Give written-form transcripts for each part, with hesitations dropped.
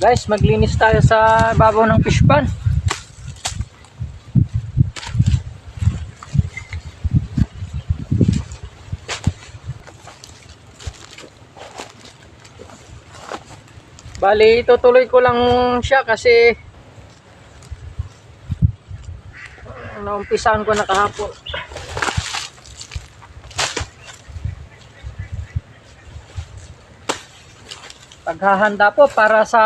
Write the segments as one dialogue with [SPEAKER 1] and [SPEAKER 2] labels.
[SPEAKER 1] Guys, maglinis tayo sa babaw ng fish pond. Bali, itutuloy ko lang siya kasi naumpisahan ko na kahapon. Paghahanda po para sa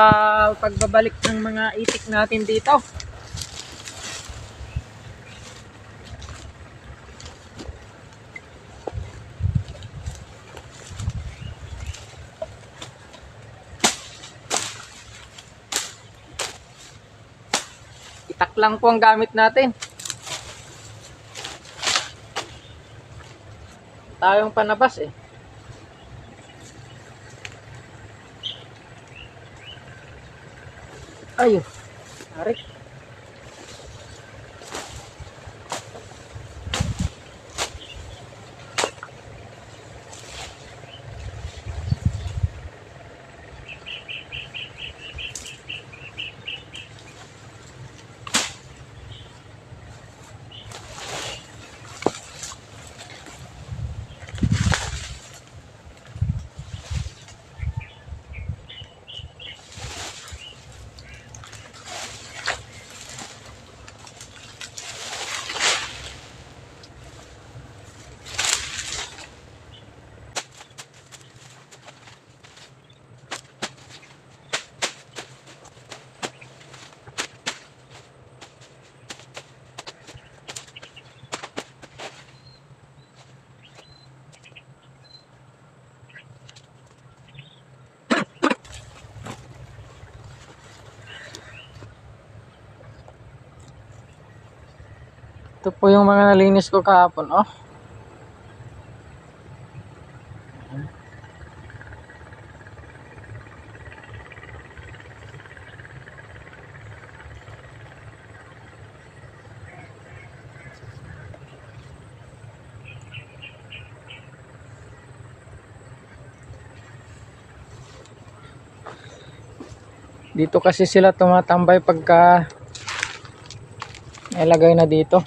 [SPEAKER 1] pagbabalik ng mga itik natin dito. Itak lang po ang gamit natin. Tayong panabas eh. Ayun, tarik. Ito po yung mga nalinis ko kahapon, oh. Dito kasi sila tumatambay pagka ilagay na dito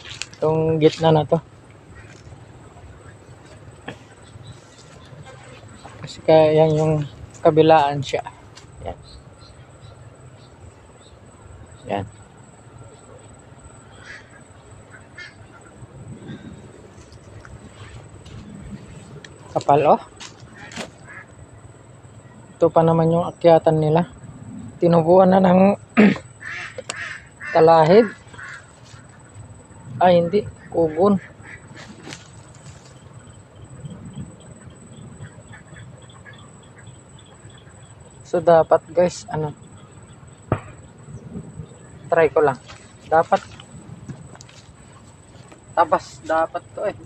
[SPEAKER 1] itong gitna na to, kasi kaya yan yung kabilaan siya. Yan. Yan. Kapal, oh. Ito pa naman yung akyatan nila. Tinubuan na ng talahib. Ay, hindi. Kubon. So, dapat guys, try ko lang. Dapat tabas. Dapat to eh.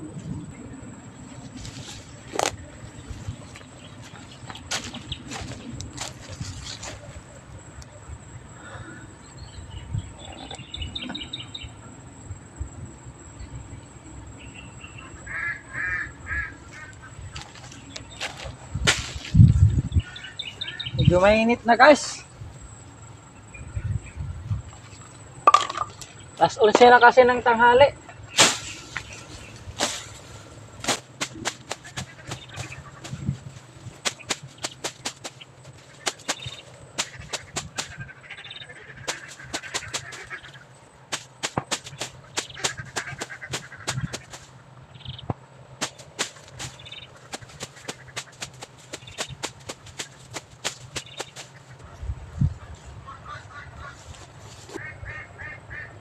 [SPEAKER 1] Medyo mainit na guys. Last 11 na kasi ng tanghali.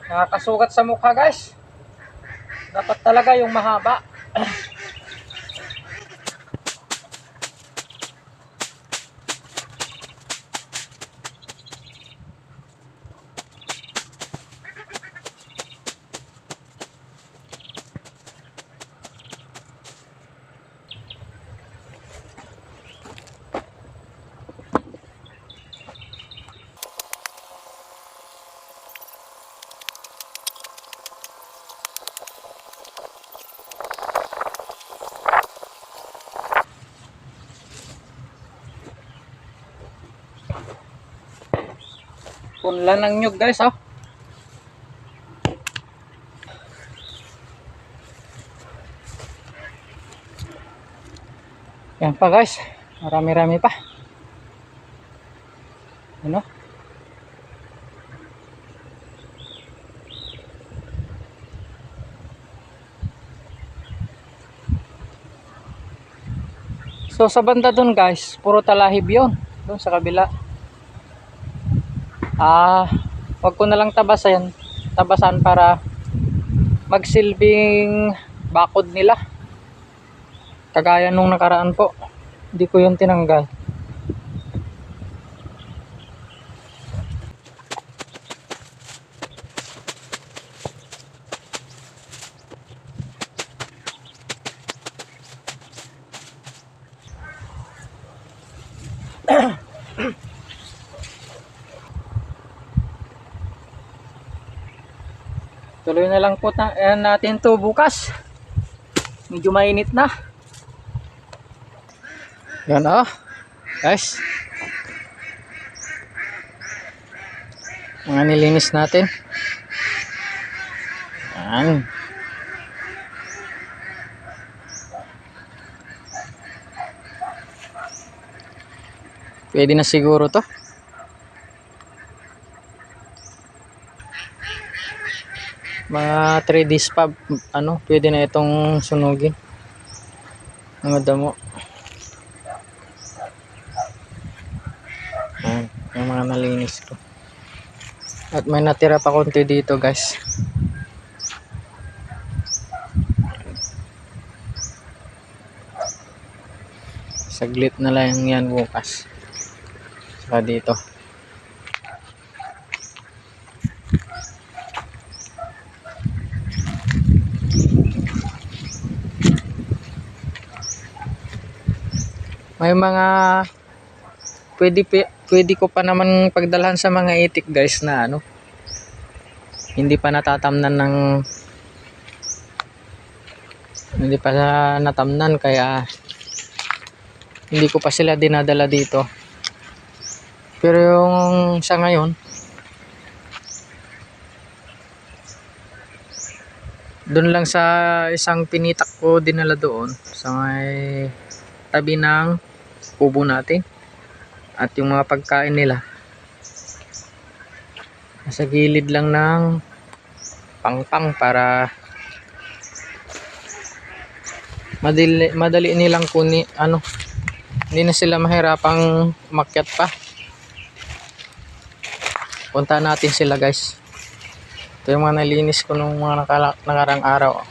[SPEAKER 1] Nakakasugat sa mukha guys. Dapat talaga yung mahaba. Punla ng nyug guys, oh. Yan pa guys, marami-rami pa. Ano? So sa banda dun guys, puro talahib yun. Doon sa kabila. Wag ko na lang tabasan para magsilbing bakod nila. Kagaya nung nakaraan po. Hindi ko yun tinanggal. Tuloy na lang po natin to bukas. Medyo mainit na. Yan guys. Mga nilinis natin. Yan. Pwede na siguro to. Mga 3 days pa, pwede na itong sunugin. Mga damo. Ayan, yung mga nalinis ko. At may natira pa konti dito guys. Saglit na lang yan bukas. Saka dito. May mga pwede ko pa naman pagdalhan sa mga itik guys na hindi pa natamnan kaya hindi ko pa sila dinadala dito. Pero yung sa ngayon doon lang sa isang pinitak ko dinala doon sa may tabi ng kubo natin. At yung mga pagkain nila nasa gilid lang ng pangpang para madali nilang kunin, hindi na sila mahirapang umakyat pa. Punta natin sila guys. Ito yung mga nalinis ko nung mga nakarang araw.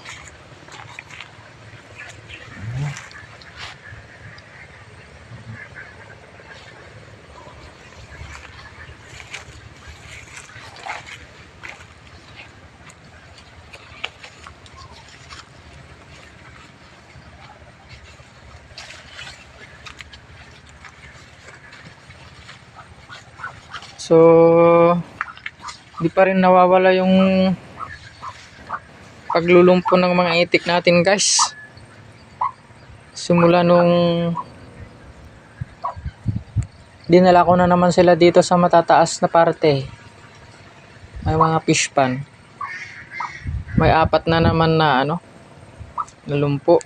[SPEAKER 1] So, di pa rin nawawala yung paglulumpo ng mga itik natin guys. Simula nung dinala ko na naman sila dito sa matataas na parte. May mga fish pan. May 4 na naman na nalumpo.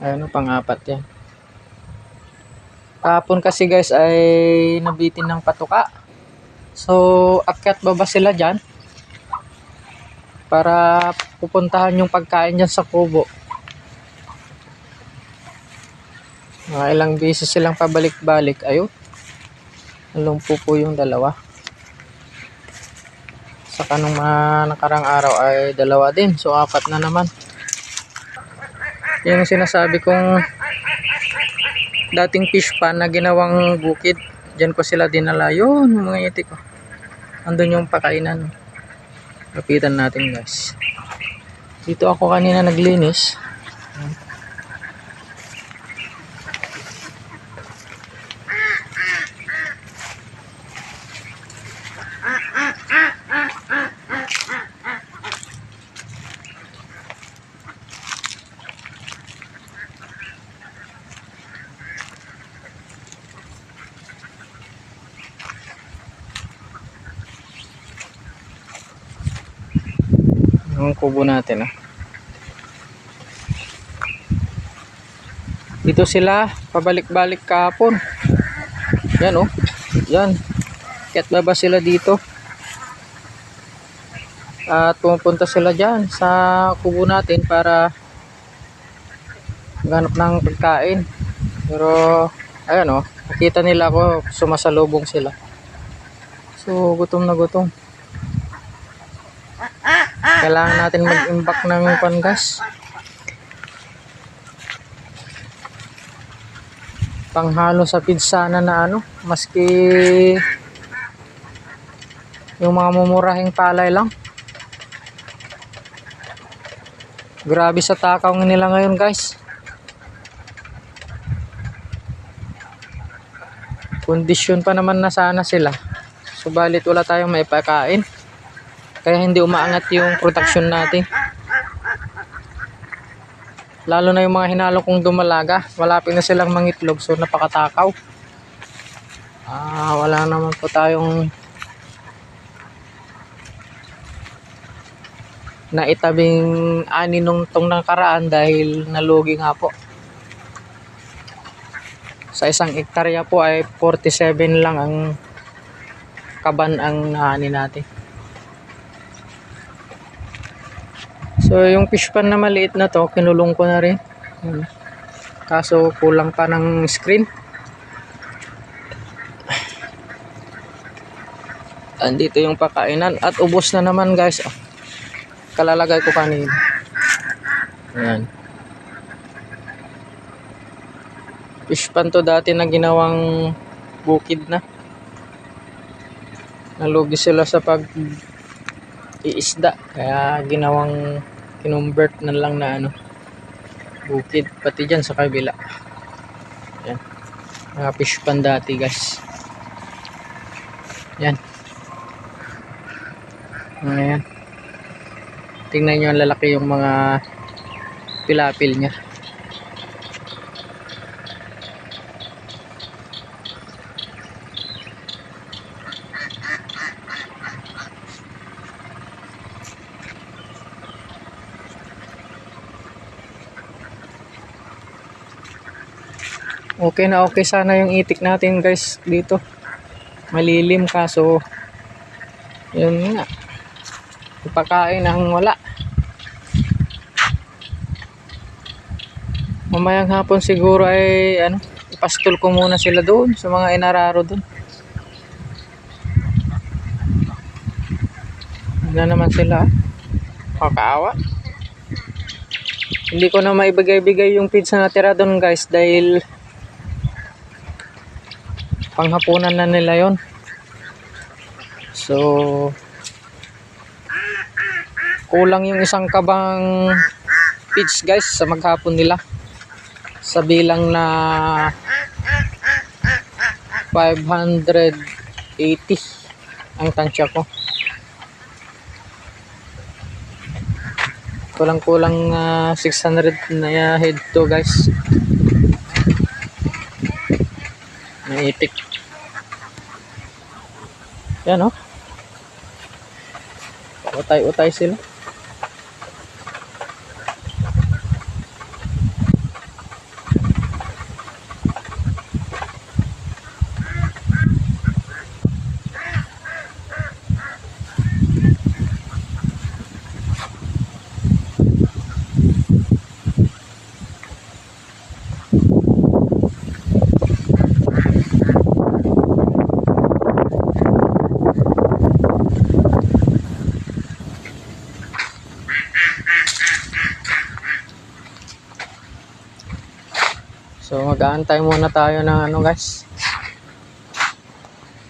[SPEAKER 1] Pang-4 yan. Kahapon kasi guys ay nabitin ng patuka. So akyat baba sila dyan para pupuntahan yung pagkain dyan sa kubo. Mga ilang beses silang pabalik-balik. Ayun, nalumpo po yung dalawa. Saka nung mga nakarang araw ay 2 din. So 4 na naman. Yung sinasabi kong dating fish pan na ginawang bukid, dyan ko sila dinala. Yun, mga itik ko. Andun yung pakainan. Lapitan natin guys. Dito ako kanina naglinis. Ang kubo natin Dito sila pabalik-balik kahapon. Yan Yan. Kaya't baba sila dito. At pumupunta sila dyan sa kubo natin para ganap ng pagkain. Pero ayan nakita nila ako, sumasalubong sila. So gutom na gutom. Kailangan natin mag-imbak ng pangas. Panghalo sa pizza na maski yung mga mumurahing palay lang. Grabe sa takaw nila ngayon, guys. Kondisyon pa naman na sana sila. Subalit wala tayong maipakain. Kaya hindi umaangat yung production natin. Lalo na yung mga hinalo kong dumalaga. Malapit na silang mangitlog, so napakatakaw. Wala naman po tayong naitabing ani nung tong nakaraan dahil nalugi nga po. Sa isang hektarya po ay 47 lang ang kaban ang naani natin. So yung fish pan na maliit na to, kinulong ko na rin. Kaso kulang pa ng screen. Andito yung pakainan at ubos na naman, guys. Kalalagay ko kanina. Ayan. Fish pan to dati na ginawang bukid na. Nalugi sila sa pag iisda. Kaya ginawang kinumbert na lang na bukid. Pati dyan sa kabila. Ayan. Mga fish pan dati, guys. Ayan. Ayan. Tingnan nyo ang lalaki yung mga pilapil niya. Okay na okay sana yung itik natin, guys, dito. Malilim kaso yun nga. Ipakain ang wala. Mamayang hapon siguro ay ipastol ko muna sila doon sa mga inararo doon. Ano naman sila? Kakaawa. Hindi ko na maibigay-bigay yung pizza na tira doon, guys, dahil panghapunan na nila yon. So kulang yung isang kabang pitch, guys, sa maghapon nila. Sa bilang na 580 ang tansya ko. Kulang-kulang 600 na head to, guys. Naitik. Yan utay-utay sila. So mag-aantay muna tayo ng guys,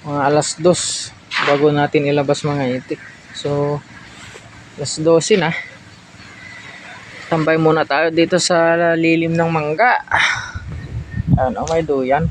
[SPEAKER 1] mga alas 2 bago natin ilabas mga itik. So alas 12 na, tambay muna tayo dito sa lilim ng mangga. May duyan.